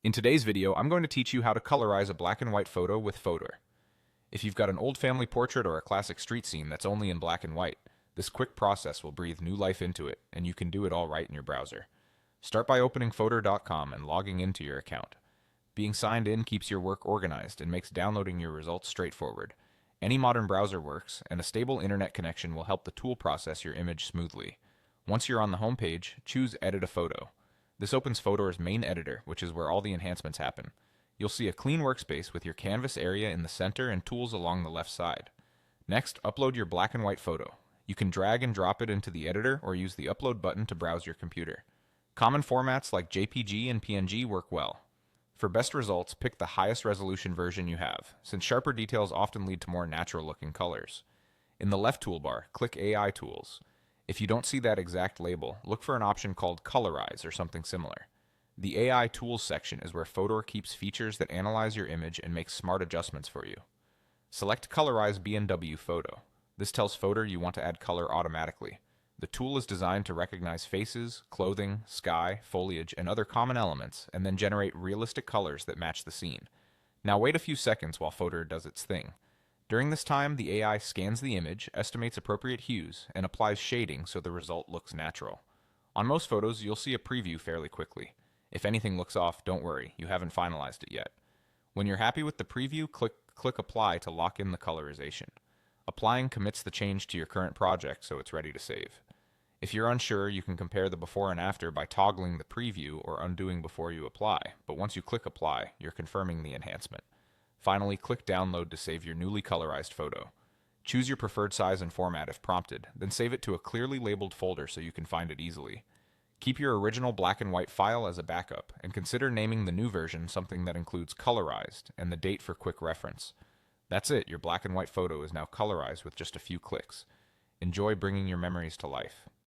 In today's video, I'm going to teach you how to colorize a black and white photo with Fotor. If you've got an old family portrait or a classic street scene that's only in black and white, this quick process will breathe new life into it, and you can do it all right in your browser. Start by opening Fotor.com and logging into your account. Being signed in keeps your work organized and makes downloading your results straightforward. Any modern browser works, and a stable internet connection will help the tool process your image smoothly. Once you're on the home page, choose Edit a Photo. This opens Fotor's main editor, which is where all the enhancements happen. You'll see a clean workspace with your canvas area in the center and tools along the left side. Next, upload your black and white photo. You can drag and drop it into the editor or use the upload button to browse your computer. Common formats like JPG and PNG work well. For best results, pick the highest resolution version you have, since sharper details often lead to more natural-looking colors. In the left toolbar, click AI Tools. If you don't see that exact label, look for an option called colorize or something similar. The AI Tools section is where Fotor keeps features that analyze your image and makes smart adjustments for you. Select Colorize B&W Photo. This tells Fotor you want to add color automatically. The tool is designed to recognize faces, clothing, sky, foliage, and other common elements, and then generate realistic colors that match the scene. Now wait a few seconds while Fotor does its thing. During this time, the AI scans the image, estimates appropriate hues, and applies shading so the result looks natural. On most photos, you'll see a preview fairly quickly. If anything looks off, don't worry, you haven't finalized it yet. When you're happy with the preview, click Apply to lock in the colorization. Applying commits the change to your current project so it's ready to save. If you're unsure, you can compare the before and after by toggling the preview or undoing before you apply, but once you click Apply, you're confirming the enhancement. Finally, click Download to save your newly colorized photo. Choose your preferred size and format if prompted, then save it to a clearly labeled folder so you can find it easily. Keep your original black and white file as a backup, and consider naming the new version something that includes colorized and the date for quick reference. That's it, your black and white photo is now colorized with just a few clicks. Enjoy bringing your memories to life.